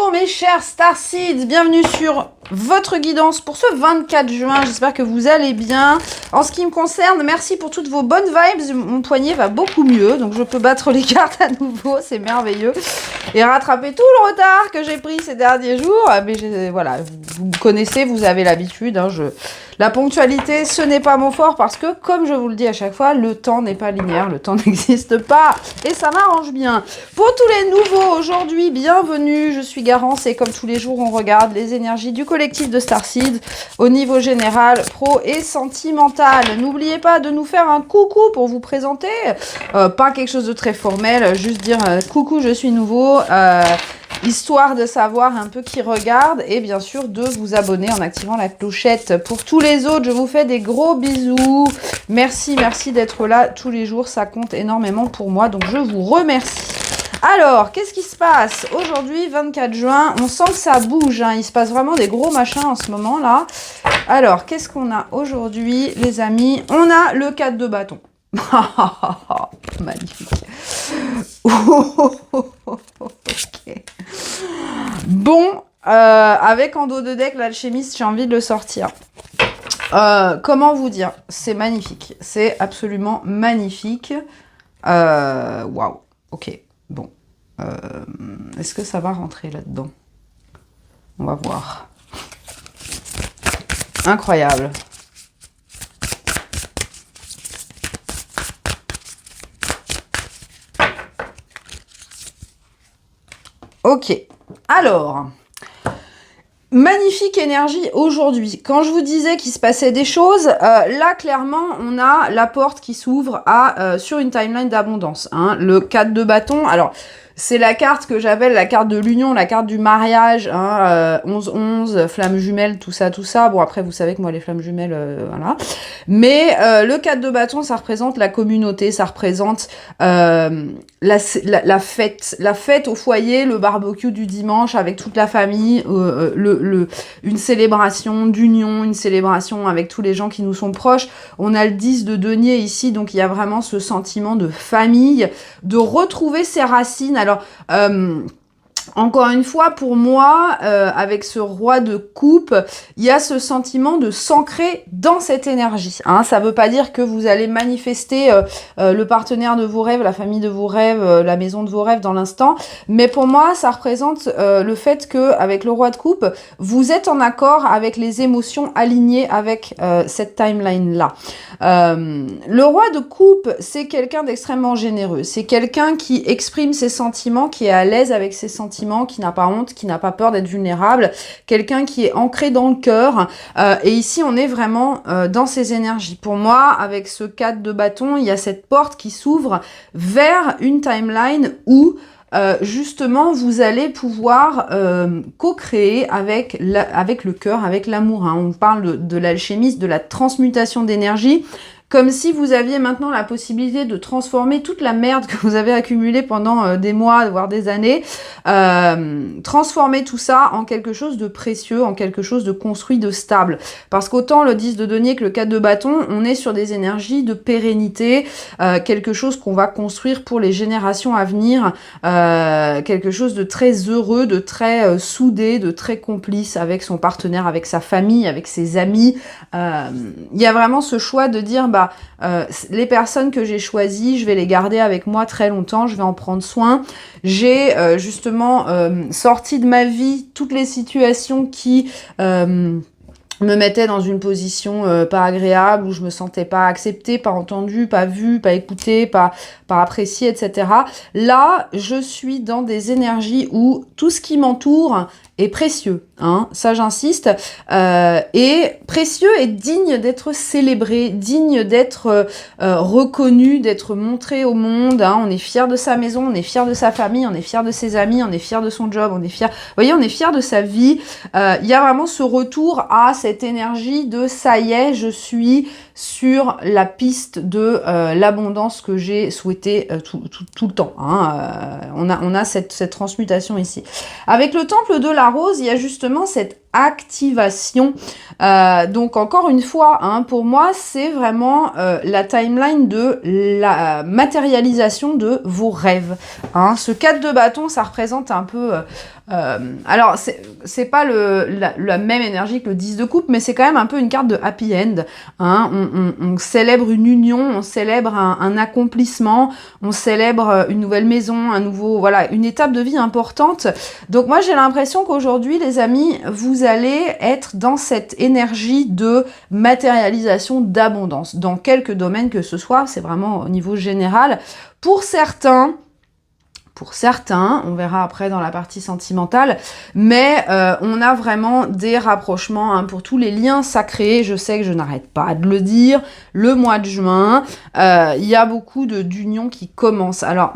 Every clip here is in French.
Bonjour mes chers Starseeds, bienvenue sur votre guidance pour ce 24 juin. J'espère que vous allez bien. En ce qui me concerne, merci pour toutes vos bonnes vibes. Mon poignet va beaucoup mieux, donc je peux battre les cartes à nouveau, c'est merveilleux. Et rattraper tout le retard que j'ai pris ces derniers jours. Mais voilà, vous me connaissez, vous avez l'habitude. Hein, la ponctualité, ce n'est pas mon fort parce que, comme je vous le dis à chaque fois, le temps n'est pas linéaire, le temps n'existe pas. Et ça m'arrange bien. Pour tous les nouveaux aujourd'hui, bienvenue. Je suis Garance et comme tous les jours, on regarde les énergies du collectif de Starseeds au niveau général, pro et sentimental. N'oubliez pas de nous faire un coucou pour vous présenter. Pas quelque chose de très formel, juste dire coucou, je suis nouveau. Histoire de savoir un peu qui regarde et bien sûr de vous abonner en activant la clochette. Pour tous les autres, je vous fais des gros bisous. Merci d'être là tous les jours, ça compte énormément pour moi, donc je vous remercie. Alors, qu'est-ce qui se passe aujourd'hui, 24 juin? On sent que ça bouge, hein. Il se passe vraiment des gros machins en ce moment là. Alors, qu'est-ce qu'on a aujourd'hui, les amis? On a le 4 de bâton. Magnifique. Ok. Bon, avec en dos de deck, l'alchimiste, j'ai envie de le sortir. Comment vous dire? C'est magnifique. C'est absolument magnifique. Waouh. Ok. Bon. Est-ce que ça va rentrer là-dedans? On va voir. Incroyable. Ok, alors, magnifique énergie aujourd'hui. Quand je vous disais qu'il se passait des choses, là, clairement, on a la porte qui s'ouvre sur une timeline d'abondance. Hein, le 4 de bâton, alors, c'est la carte que j'appelle la carte de l'union, la carte du mariage, hein, 11-11, flammes jumelles, tout ça. Bon, après, vous savez que moi, les flammes jumelles, voilà. Mais le 4 de bâton, ça représente la communauté, ça représente la fête au foyer, le barbecue du dimanche avec toute la famille, une célébration d'union, une célébration avec tous les gens qui nous sont proches. On a le 10 de denier ici, donc il y a vraiment ce sentiment de famille, de retrouver ses racines. Alors, encore une fois, pour moi, avec ce roi de coupe, il y a ce sentiment de s'ancrer dans cette énergie. Hein. Ça ne veut pas dire que vous allez manifester le partenaire de vos rêves, la famille de vos rêves, la maison de vos rêves dans l'instant. Mais pour moi, ça représente le fait que, avec le roi de coupe, vous êtes en accord avec les émotions alignées avec cette timeline-là. Le roi de coupe, c'est quelqu'un d'extrêmement généreux. C'est quelqu'un qui exprime ses sentiments, qui est à l'aise avec ses sentiments, qui n'a pas honte, qui n'a pas peur d'être vulnérable, quelqu'un qui est ancré dans le cœur. Et ici, on est vraiment dans ses énergies. Pour moi, avec ce 4 de bâton, il y a cette porte qui s'ouvre vers une timeline où justement, vous allez pouvoir co-créer avec le cœur, avec l'amour. Hein. On parle de l'alchimiste, de la transmutation d'énergie. Comme si vous aviez maintenant la possibilité de transformer toute la merde que vous avez accumulée pendant des mois, voire des années, transformer tout ça en quelque chose de précieux, en quelque chose de construit, de stable. Parce qu'autant le 10 de denier que le 4 de bâton, on est sur des énergies de pérennité, quelque chose qu'on va construire pour les générations à venir, quelque chose de très heureux, de très soudé, de très complice avec son partenaire, avec sa famille, avec ses amis. Il y a vraiment ce choix de dire les personnes que j'ai choisies, je vais les garder avec moi très longtemps, je vais en prendre soin. J'ai justement sorti de ma vie toutes les situations qui me mettaient dans une position pas agréable, où je me sentais pas acceptée, pas entendue, pas vue, pas écoutée, pas appréciée, etc. Là, je suis dans des énergies où tout ce qui m'entoure est précieux, hein, ça j'insiste, et précieux et digne d'être célébré, digne d'être reconnu, d'être montré au monde. Hein. On est fier de sa maison, on est fier de sa famille, on est fier de ses amis, on est fier de son job, on est fier, vous voyez, on est fier de sa vie. Il y a vraiment ce retour à cette énergie de ça y est, je suis sur la piste de l'abondance que j'ai souhaité tout le temps. Hein. On a cette transmutation ici. Avec le temple de la rose, il y a justement cette activation. Donc encore une fois, hein, pour moi, c'est vraiment la timeline de la matérialisation de vos rêves. Hein. Ce 4 de bâton, ça représente un peu... alors, c'est pas la même énergie que le 10 de coupe, mais c'est quand même un peu une carte de happy end. Hein. On célèbre une union, on célèbre un accomplissement, on célèbre une nouvelle maison, voilà, une étape de vie importante. Donc moi, j'ai l'impression qu'aujourd'hui, les amis, vous allez être dans cette énergie de matérialisation, d'abondance, dans quelques domaines que ce soit, c'est vraiment au niveau général. Pour certains, on verra après dans la partie sentimentale, mais on a vraiment des rapprochements hein, pour tous les liens sacrés. Je sais que je n'arrête pas de le dire. Le mois de juin, il y a beaucoup d'unions qui commencent. Alors,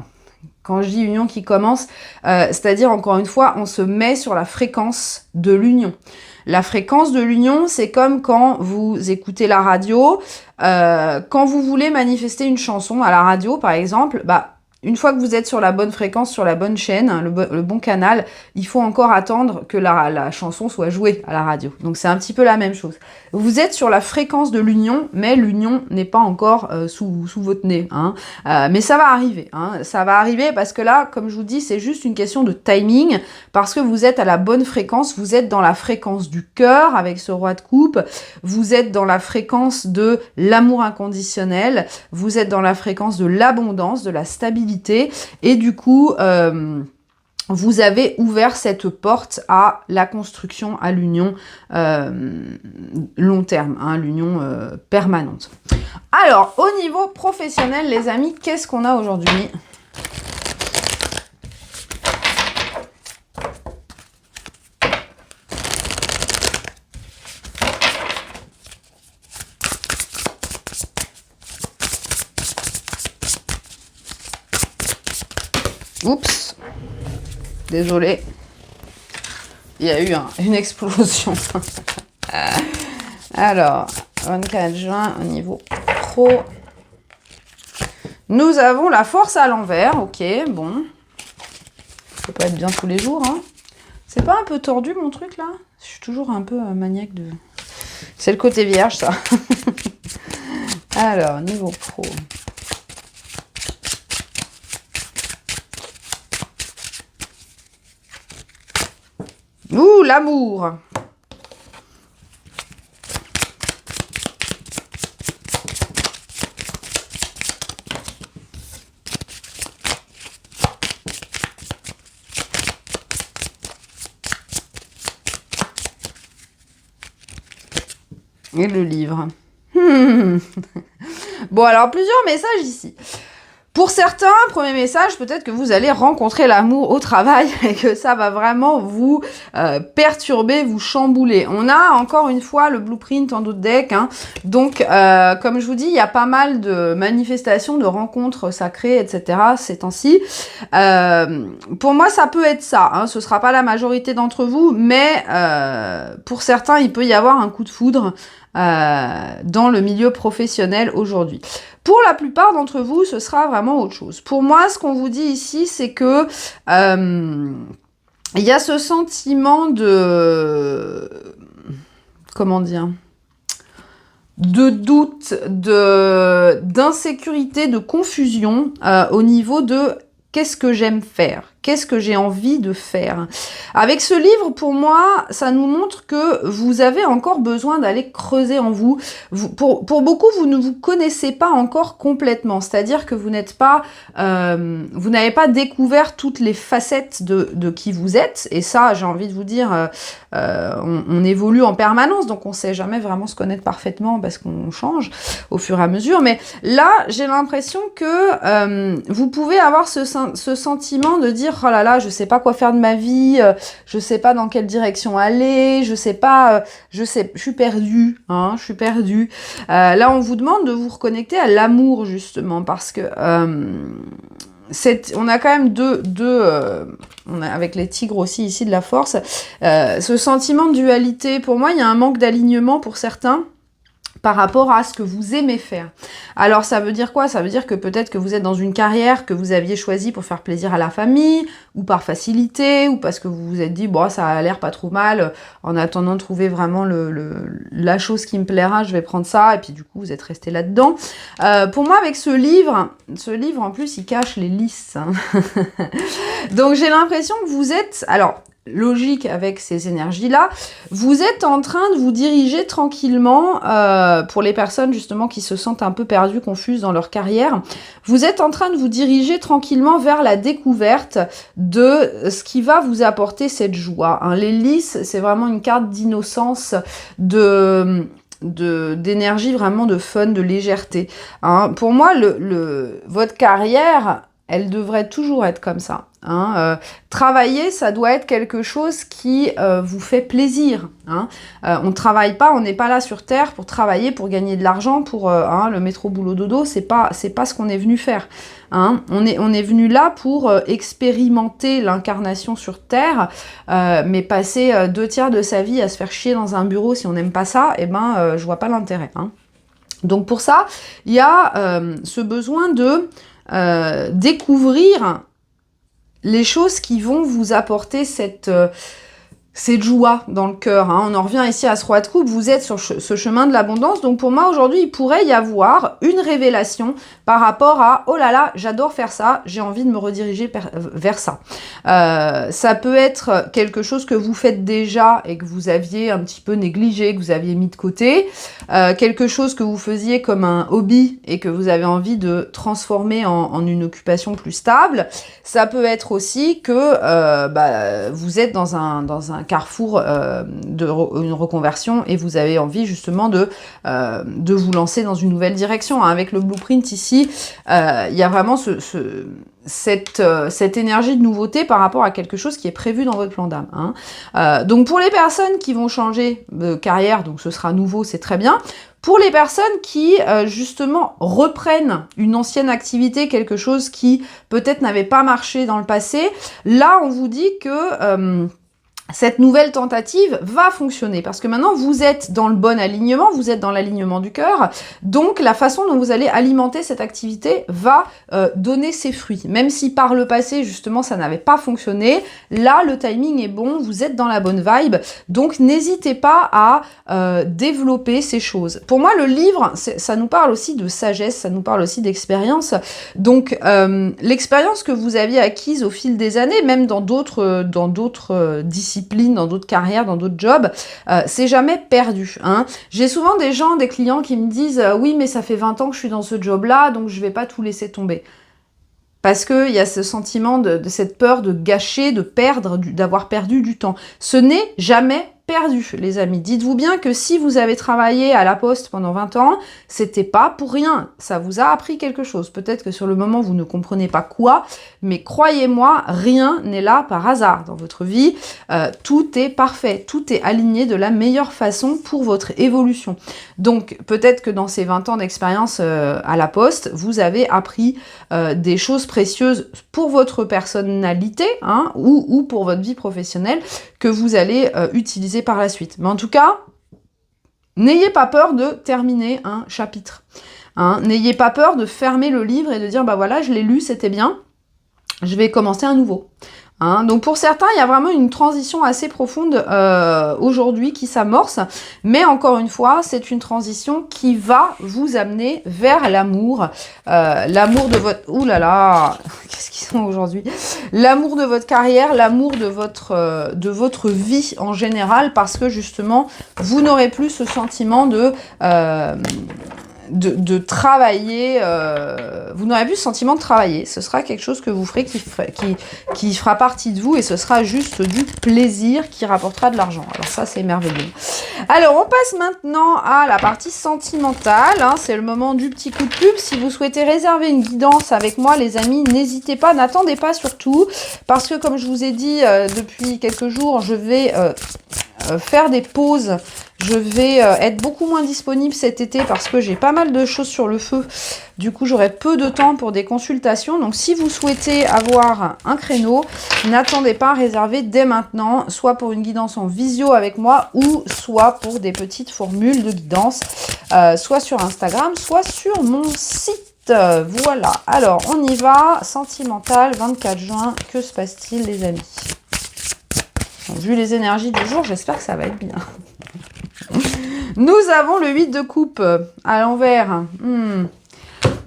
quand je dis union qui commence, c'est-à-dire, encore une fois, on se met sur la fréquence de l'union. La fréquence de l'union, c'est comme quand vous écoutez la radio, quand vous voulez manifester une chanson à la radio, par exemple, bah, une fois que vous êtes sur la bonne fréquence, sur la bonne chaîne, hein, le bon canal, il faut encore attendre que la chanson soit jouée à la radio. Donc c'est un petit peu la même chose. Vous êtes sur la fréquence de l'union, mais l'union n'est pas encore sous votre nez. Hein. Mais ça va arriver. Hein. Ça va arriver parce que là, comme je vous dis, c'est juste une question de timing, parce que vous êtes à la bonne fréquence, vous êtes dans la fréquence du cœur avec ce roi de coupe, vous êtes dans la fréquence de l'amour inconditionnel, vous êtes dans la fréquence de l'abondance, de la stabilité, et du coup, vous avez ouvert cette porte à la construction, à l'union long terme, hein, l'union permanente. Alors, au niveau professionnel, les amis, qu'est-ce qu'on a aujourd'hui ? Oups, désolé, il y a eu une explosion. Alors, 24 juin au niveau pro. Nous avons la force à l'envers, ok, bon. Ça peut pas être bien tous les jours, hein. C'est pas un peu tordu mon truc là? Je suis toujours un peu maniaque de... C'est le côté vierge ça. Alors, niveau pro. Ouh, l'amour. Et le livre. Bon, alors, plusieurs messages ici. Pour certains, premier message, peut-être que vous allez rencontrer l'amour au travail et que ça va vraiment vous perturber, vous chambouler. On a encore une fois le blueprint en d'autres decks. Hein. Donc, comme je vous dis, il y a pas mal de manifestations, de rencontres sacrées, etc. ces temps-ci. Pour moi, ça peut être ça. Hein. Ce sera pas la majorité d'entre vous, mais pour certains, il peut y avoir un coup de foudre dans le milieu professionnel aujourd'hui. Pour la plupart d'entre vous, ce sera vraiment autre chose. Pour moi, ce qu'on vous dit ici, c'est que il y a ce sentiment de... Comment dire ? De doute, d'insécurité, de confusion au niveau de qu'est-ce que j'aime faire ? Qu'est-ce que j'ai envie de faire? Avec ce livre, pour moi, ça nous montre que vous avez encore besoin d'aller creuser en vous. Pour beaucoup, vous ne vous connaissez pas encore complètement. C'est-à-dire que vous n'êtes pas, vous n'avez pas découvert toutes les facettes de qui vous êtes. Et ça, j'ai envie de vous dire, on évolue en permanence, donc on sait jamais vraiment se connaître parfaitement parce qu'on change au fur et à mesure. Mais là, j'ai l'impression que vous pouvez avoir ce sentiment de dire oh là là, je sais pas quoi faire de ma vie, je sais pas dans quelle direction aller, je sais pas, je suis perdue, hein, je suis perdue. Là, on vous demande de vous reconnecter à l'amour justement parce que on a quand même on a avec les tigres aussi ici de la force, ce sentiment de dualité. Pour moi, il y a un manque d'alignement pour certains. par rapport à ce que vous aimez faire. Alors ça veut dire quoi? Ça veut dire que peut-être que vous êtes dans une carrière que vous aviez choisie pour faire plaisir à la famille, ou par facilité, ou parce que vous vous êtes dit, bon, ça a l'air pas trop mal, en attendant de trouver vraiment la chose qui me plaira, je vais prendre ça, et puis du coup vous êtes resté là-dedans. Pour moi, avec ce livre en plus, il cache les lices. Hein. Donc j'ai l'impression que vous êtes... Alors, logique avec ces énergies-là, vous êtes en train de vous diriger tranquillement, pour les personnes justement qui se sentent un peu perdues, confuses dans leur carrière, vous êtes en train de vous diriger tranquillement vers la découverte de ce qui va vous apporter cette joie. Hein. Les lys, c'est vraiment une carte d'innocence, d'énergie, vraiment de fun, de légèreté. Hein. Pour moi, votre carrière, elle devrait toujours être comme ça. Hein. Travailler, ça doit être quelque chose qui vous fait plaisir. Hein. On ne travaille pas, on n'est pas là sur Terre pour travailler, pour gagner de l'argent, pour le métro boulot dodo, c'est pas ce qu'on est venu faire. Hein. On est venu là pour expérimenter l'incarnation sur Terre, mais passer 2/3 de sa vie à se faire chier dans un bureau si on n'aime pas ça, eh ben je vois pas l'intérêt. Hein. Donc pour ça, il y a ce besoin de découvrir les choses qui vont vous apporter cette joie dans le cœur. Hein. On en revient ici à ce roi de coupe, vous êtes sur ce chemin de l'abondance. Donc pour moi, aujourd'hui, il pourrait y avoir une révélation par rapport à « Oh là là, j'adore faire ça, j'ai envie de me rediriger vers ça ». Ça peut être quelque chose que vous faites déjà et que vous aviez un petit peu négligé, que vous aviez mis de côté. Quelque chose que vous faisiez comme un hobby et que vous avez envie de transformer en une occupation plus stable. Ça peut être aussi que vous êtes dans un carrefour une reconversion et vous avez envie justement de vous lancer dans une nouvelle direction. Hein. Avec le blueprint ici, il y a vraiment cette énergie de nouveauté par rapport à quelque chose qui est prévu dans votre plan d'âme. Hein. Donc pour les personnes qui vont changer de carrière, donc ce sera nouveau, c'est très bien. Pour les personnes qui, justement, reprennent une ancienne activité, quelque chose qui peut-être n'avait pas marché dans le passé, là, on vous dit que cette nouvelle tentative va fonctionner parce que maintenant vous êtes dans le bon alignement, vous êtes dans l'alignement du cœur, donc la façon dont vous allez alimenter cette activité va donner ses fruits. Même si par le passé justement ça n'avait pas fonctionné, là le timing est bon, vous êtes dans la bonne vibe, donc n'hésitez pas à développer ces choses. Pour moi le livre, ça nous parle aussi de sagesse, ça nous parle aussi d'expérience, donc l'expérience que vous aviez acquise au fil des années, même dans d'autres disciplines, dans d'autres carrières, dans d'autres jobs, c'est jamais perdu. Hein. J'ai souvent des clients qui me disent « Oui, mais ça fait 20 ans que je suis dans ce job-là, donc je vais pas tout laisser tomber. » Parce qu'il y a ce sentiment de cette peur de gâcher, de perdre, d'avoir perdu du temps. Ce n'est jamais perdu, les amis. Dites-vous bien que si vous avez travaillé à la Poste pendant 20 ans, c'était pas pour rien. Ça vous a appris quelque chose. Peut-être que sur le moment, vous ne comprenez pas quoi, mais croyez-moi, rien n'est là par hasard dans votre vie. Tout est parfait, tout est aligné de la meilleure façon pour votre évolution. Donc, peut-être que dans ces 20 ans d'expérience à la Poste, vous avez appris des choses précieuses pour votre personnalité, hein, ou pour votre vie professionnelle que vous allez utiliser par la suite. Mais en tout cas, n'ayez pas peur de terminer un chapitre. Hein. N'ayez pas peur de fermer le livre et de dire, bah voilà, je l'ai lu, c'était bien, je vais commencer un nouveau. Hein. Donc pour certains, il y a vraiment une transition assez profonde aujourd'hui qui s'amorce, mais encore une fois, c'est une transition qui va vous amener vers l'amour, l'amour de votre... Ouh là là, qu'est-ce qu'ils sont aujourd'hui? L'amour de votre carrière, l'amour de votre vie en général, parce que justement, vous n'aurez plus ce sentiment de travailler, vous n'aurez plus ce sentiment de travailler, ce sera quelque chose que vous ferez qui fera partie de vous et ce sera juste du plaisir qui rapportera de l'argent. Alors ça c'est merveilleux. Alors on passe maintenant à la partie sentimentale, hein, c'est le moment du petit coup de pub. Si vous souhaitez réserver une guidance avec moi les amis, n'hésitez pas, n'attendez pas surtout, parce que comme je vous ai dit depuis quelques jours, je vais faire des pauses. Je vais être beaucoup moins disponible cet été parce que j'ai pas mal de choses sur le feu. Du coup, j'aurai peu de temps pour des consultations. Donc, si vous souhaitez avoir un créneau, n'attendez pas à réserver dès maintenant, soit pour une guidance en visio avec moi ou soit pour des petites formules de guidance. soit sur Instagram, soit sur mon site. Voilà, alors on y va, sentimental, 24 juin, que se passe-t-il les amis? Bon, vu les énergies du jour, j'espère que ça va être bien. Nous avons le 8 de coupe à l'envers.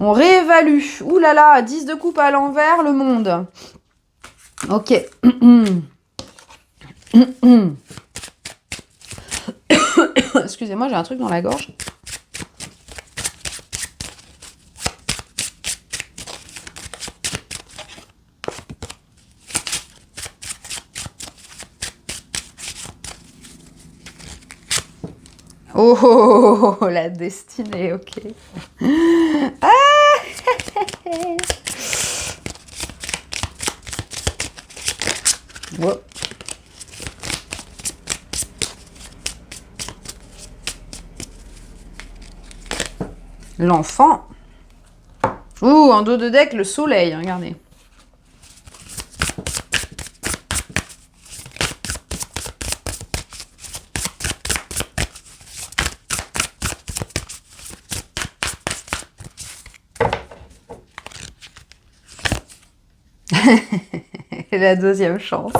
On réévalue. Ouh là là, 10 de coupe à l'envers, le monde. Ok. Excusez-moi, j'ai un truc dans la gorge. Oh, oh, oh, la destinée, ok. Ah wow. L'enfant. Ouh, en dos de deck, le soleil, regardez. La deuxième chance.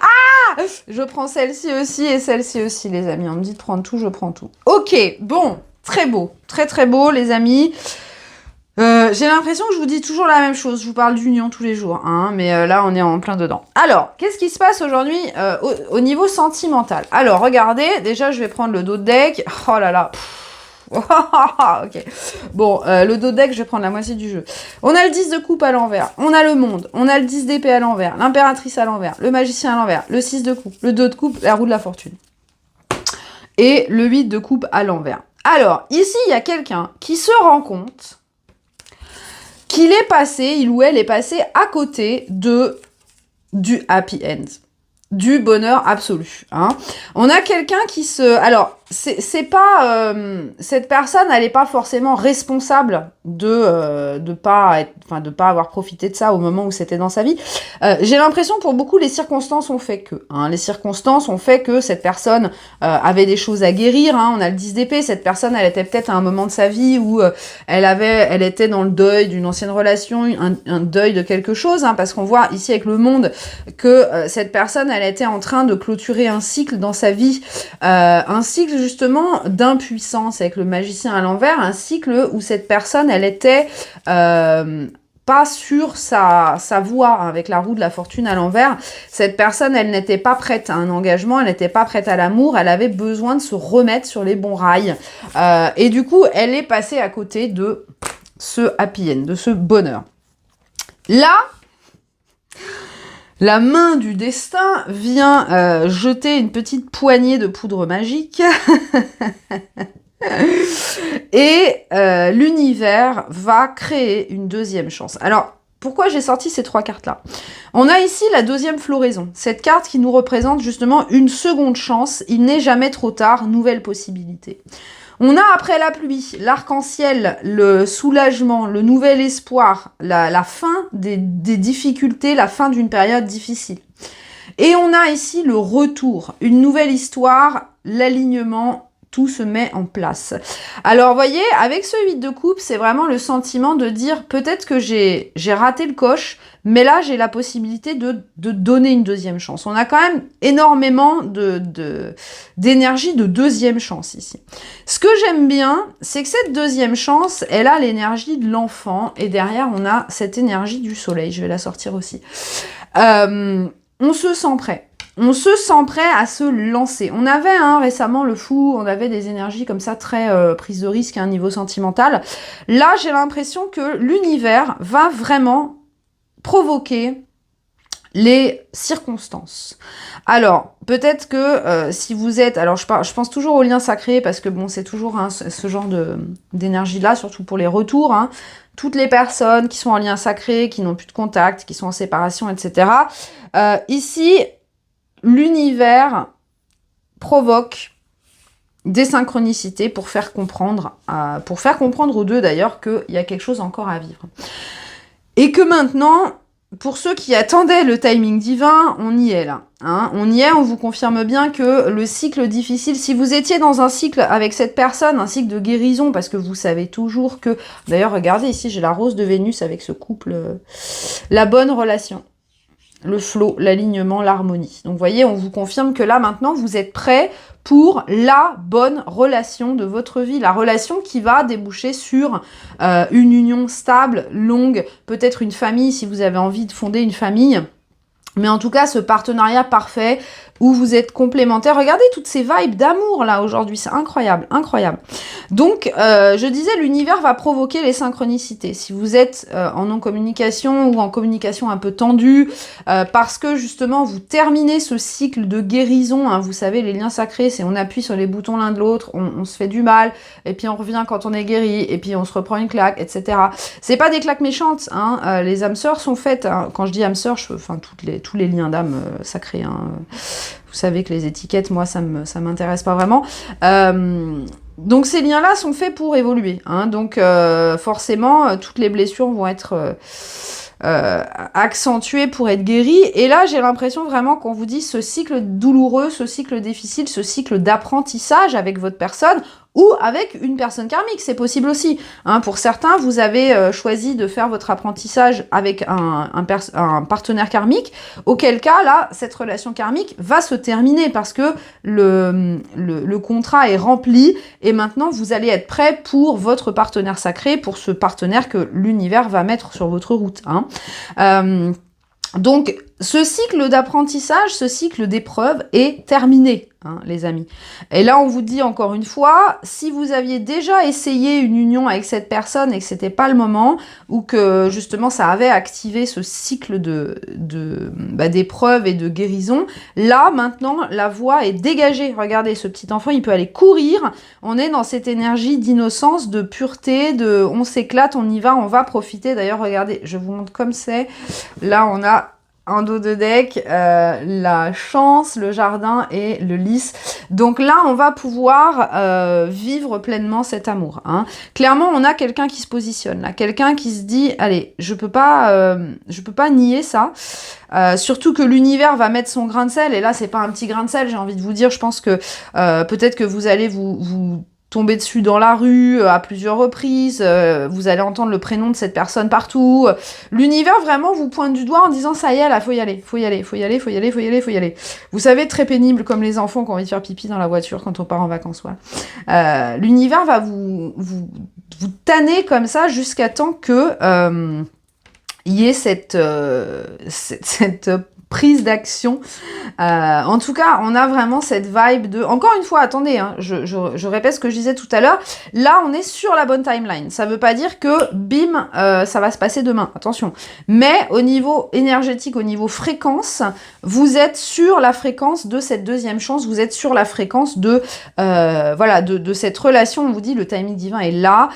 Ah! Je prends celle-ci aussi et celle-ci aussi, les amis. On me dit de prendre tout, je prends tout. Ok, bon, très beau. Très, très beau, les amis. J'ai l'impression que je vous dis toujours la même chose. Je vous parle d'union tous les jours, hein, mais là, on est en plein dedans. Alors, qu'est-ce qui se passe aujourd'hui au niveau sentimental? Alors, regardez, déjà, je vais prendre le dos de deck. Oh là là. Ok. Bon, le dos de deck, je vais prendre la moitié du jeu. On a le 10 de coupe à l'envers, on a le monde, on a le 10 d'épée à l'envers, l'impératrice à l'envers, le magicien à l'envers, le 6 de coupe, le 2 de coupe, la roue de la fortune. Et le 8 de coupe à l'envers. Alors, ici, il y a quelqu'un qui se rend compte qu'il est passé, il ou elle est passé à côté du happy end, du bonheur absolu. Hein. On a quelqu'un qui se... Alors, c'est pas... cette personne, elle n'est pas forcément responsable de pas avoir profité de ça au moment où c'était dans sa vie. J'ai l'impression, pour beaucoup, les circonstances ont fait que. Hein, les circonstances ont fait que cette personne avait des choses à guérir. Hein, on a le 10 d'épée. Cette personne, elle était peut-être à un moment de sa vie où elle était dans le deuil d'une ancienne relation, un deuil de quelque chose. Hein, parce qu'on voit ici avec le monde que cette personne, elle était en train de clôturer un cycle dans sa vie. Un cycle justement d'impuissance avec le magicien à l'envers, un cycle où cette personne, elle était pas sur sa voie, hein, avec la roue de la fortune à l'envers. Cette personne, elle n'était pas prête à un engagement, elle n'était pas prête à l'amour, elle avait besoin de se remettre sur les bons rails. Et du coup, elle est passée à côté de ce happy end, de ce bonheur. Là, la main du destin vient jeter une petite poignée de poudre magique et l'univers va créer une deuxième chance. Alors, pourquoi j'ai sorti ces trois cartes-là? On a ici la deuxième floraison, cette carte qui nous représente justement une seconde chance. Il n'est jamais trop tard, nouvelle possibilité. On a après la pluie, l'arc-en-ciel, le soulagement, le nouvel espoir, la fin des difficultés, la fin d'une période difficile. Et on a ici le retour, une nouvelle histoire, l'alignement, tout se met en place. Alors, vous voyez, avec ce 8 de coupe, c'est vraiment le sentiment de dire peut-être que j'ai raté le coche, mais là, j'ai la possibilité de donner une deuxième chance. On a quand même énormément d'énergie de deuxième chance ici. Ce que j'aime bien, c'est que cette deuxième chance, elle a l'énergie de l'enfant, et derrière, on a cette énergie du soleil. Je vais la sortir aussi. On se sent prêt. On se sent prêt à se lancer. On avait récemment le fou, on avait des énergies comme ça très prise de risque à un niveau sentimental. Là, j'ai l'impression que l'univers va vraiment provoquer les circonstances. Alors, peut-être que si vous êtes... Alors, je pense toujours au lien sacré parce que, bon, c'est toujours ce genre d'énergie-là, surtout pour les retours. Hein. Toutes les personnes qui sont en lien sacré, qui n'ont plus de contact, qui sont en séparation, etc. Ici, l'univers provoque des synchronicités pour faire comprendre aux deux d'ailleurs qu'il y a quelque chose encore à vivre. Et que maintenant, pour ceux qui attendaient le timing divin, on y est là. Hein, on y est, on vous confirme bien que le cycle difficile, si vous étiez dans un cycle avec cette personne, un cycle de guérison, parce que vous savez toujours que... D'ailleurs, regardez ici, j'ai la rose de Vénus avec ce couple. La bonne relation, le flow, l'alignement, l'harmonie. Donc, vous voyez, on vous confirme que là, maintenant, vous êtes prêts pour la bonne relation de votre vie, la relation qui va déboucher sur une union stable, longue, peut-être une famille, si vous avez envie de fonder une famille. Mais en tout cas, ce partenariat parfait où vous êtes complémentaires. Regardez toutes ces vibes d'amour là aujourd'hui, c'est incroyable, incroyable. Donc, je disais, l'univers va provoquer les synchronicités. Si vous êtes en non-communication ou en communication un peu tendue, parce que justement vous terminez ce cycle de guérison, hein, vous savez, les liens sacrés, c'est on appuie sur les boutons l'un de l'autre, on se fait du mal, et puis on revient quand on est guéri, et puis on se reprend une claque, etc. C'est pas des claques méchantes, hein, les âmes sœurs sont faites, hein. Quand je dis âmes sœurs, enfin tous les liens d'âme sacrés, hein. Vous savez que les étiquettes, moi, ça m'intéresse pas vraiment. Donc ces liens-là sont faits pour évoluer. Hein. Donc forcément, toutes les blessures vont être accentuées pour être guéries. Et là, j'ai l'impression vraiment qu'on vous dit ce cycle douloureux, ce cycle difficile, ce cycle d'apprentissage avec votre personne ou avec une personne karmique, c'est possible aussi. Hein, pour certains, vous avez choisi de faire votre apprentissage avec un partenaire karmique, auquel cas, là, cette relation karmique va se terminer parce que le contrat est rempli et maintenant, vous allez être prêt pour votre partenaire sacré, pour ce partenaire que l'univers va mettre sur votre route. Hein. Donc, ce cycle d'apprentissage, ce cycle d'épreuve est terminé, hein, les amis. Et là, on vous dit encore une fois, si vous aviez déjà essayé une union avec cette personne et que c'était pas le moment, ou que justement ça avait activé ce cycle d'épreuve et de guérison, là, maintenant, la voie est dégagée. Regardez, ce petit enfant, il peut aller courir. On est dans cette énergie d'innocence, de pureté, de on s'éclate, on y va, on va profiter. D'ailleurs, regardez, je vous montre comme c'est. Là, on a en dos de deck, la chance, le jardin et le lys. Donc là, on va pouvoir vivre pleinement cet amour. Hein. Clairement, on a quelqu'un qui se positionne là, quelqu'un qui se dit, allez, je peux pas nier ça. Surtout que l'univers va mettre son grain de sel. Et là, c'est pas un petit grain de sel. J'ai envie de vous dire, je pense que peut-être que vous allez vous tomber dessus dans la rue à plusieurs reprises, vous allez entendre le prénom de cette personne partout. L'univers vraiment vous pointe du doigt en disant ça y est, là, faut y aller. Vous savez, très pénible comme les enfants qui ont envie de faire pipi dans la voiture quand on part en vacances. Ouais. L'univers va vous tanner comme ça jusqu'à temps que y ait cette prise d'action. En tout cas, on a vraiment cette vibe de... Encore une fois, attendez, hein, je répète ce que je disais tout à l'heure. Là, on est sur la bonne timeline. Ça veut pas dire que, bim, ça va se passer demain. Attention. Mais au niveau énergétique, au niveau fréquence, vous êtes sur la fréquence de cette deuxième chance. Vous êtes sur la fréquence de cette relation. On vous dit, le timing divin est là.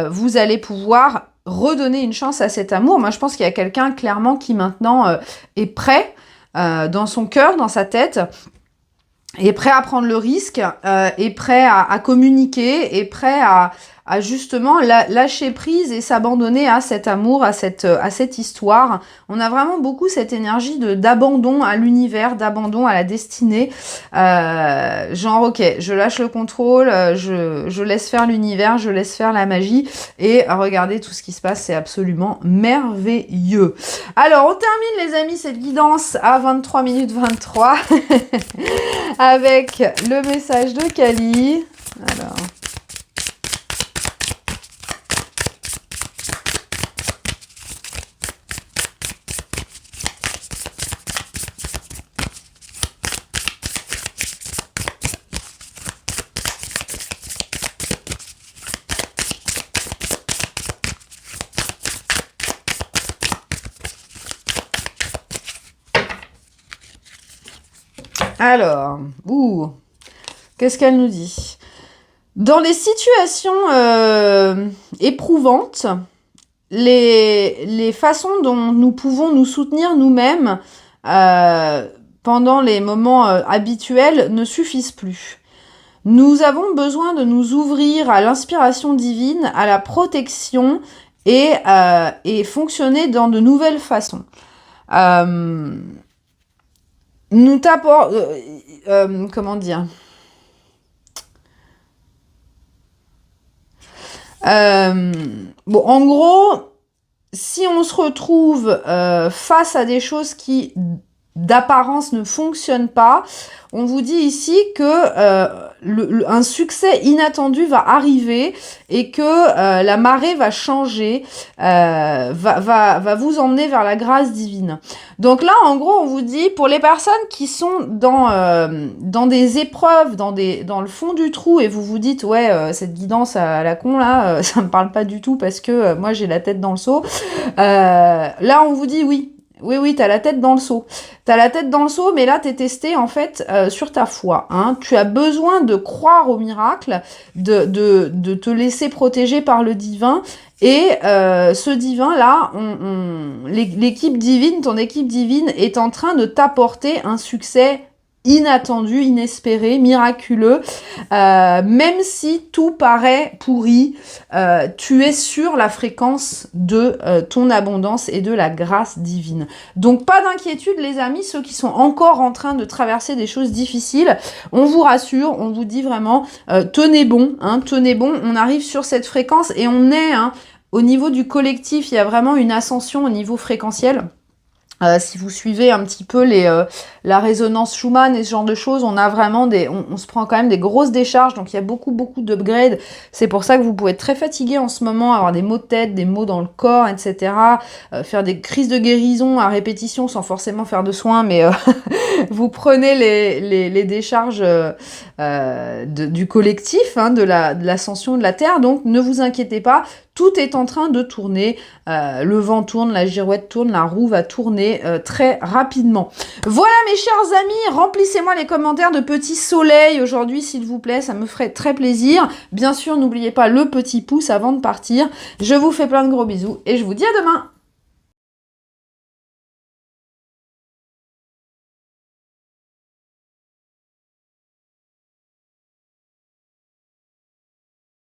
Vous allez pouvoir redonner une chance à cet amour. Moi, je pense qu'il y a quelqu'un, clairement, qui maintenant est prêt dans son cœur, dans sa tête, est prêt à prendre le risque, est prêt à communiquer, est prêt à justement lâcher prise et s'abandonner à cet amour, à cette histoire. On a vraiment beaucoup cette énergie d'abandon à l'univers, d'abandon à la destinée. Genre, ok, je lâche le contrôle, je laisse faire l'univers, je laisse faire la magie. Et regardez tout ce qui se passe, c'est absolument merveilleux. Alors, on termine, les amis, cette guidance à 23 minutes 23 avec le message de Kali. Alors... Alors, qu'est-ce qu'elle nous dit? Dans les situations éprouvantes, les façons dont nous pouvons nous soutenir nous-mêmes pendant les moments habituels ne suffisent plus. Nous avons besoin de nous ouvrir à l'inspiration divine, à la protection et fonctionner dans de nouvelles façons. nous t'apporte... comment dire bon, en gros, si on se retrouve face à des choses qui, d'apparence, ne fonctionnent pas, on vous dit ici que un succès inattendu va arriver et que la marée va changer, va vous emmener vers la grâce divine. Donc là, en gros, on vous dit, pour les personnes qui sont dans des épreuves, dans le fond du trou, et vous vous dites, ouais, cette guidance à la con, là, ça me parle pas du tout parce que moi, j'ai la tête dans le seau. Là, on vous dit, oui. Oui, t'as la tête dans le seau. T'as la tête dans le seau, mais là, t'es testé, en fait, sur ta foi. Hein. Tu as besoin de croire au miracle, de te laisser protéger par le divin. Et ce divin-là, l'équipe divine, ton équipe divine, est en train de t'apporter un succès inattendu, inespéré, miraculeux, même si tout paraît pourri, tu es sur la fréquence de ton abondance et de la grâce divine. Donc pas d'inquiétude les amis, ceux qui sont encore en train de traverser des choses difficiles, on vous rassure, on vous dit vraiment, tenez bon, on arrive sur cette fréquence et on est, au niveau du collectif, il y a vraiment une ascension au niveau fréquentiel. Si vous suivez un petit peu la résonance Schumann et ce genre de choses, on a vraiment on se prend quand même des grosses décharges, donc il y a beaucoup d'upgrades. C'est pour ça que vous pouvez être très fatigué en ce moment, avoir des maux de tête, des maux dans le corps, etc. Faire des crises de guérison à répétition sans forcément faire de soins, mais vous prenez les décharges du collectif, de l'ascension de la Terre, donc ne vous inquiétez pas. Tout est en train de tourner, le vent tourne, la girouette tourne, la roue va tourner très rapidement. Voilà mes chers amis, remplissez-moi les commentaires de petits soleils aujourd'hui s'il vous plaît, ça me ferait très plaisir. Bien sûr, n'oubliez pas le petit pouce avant de partir. Je vous fais plein de gros bisous et je vous dis à demain.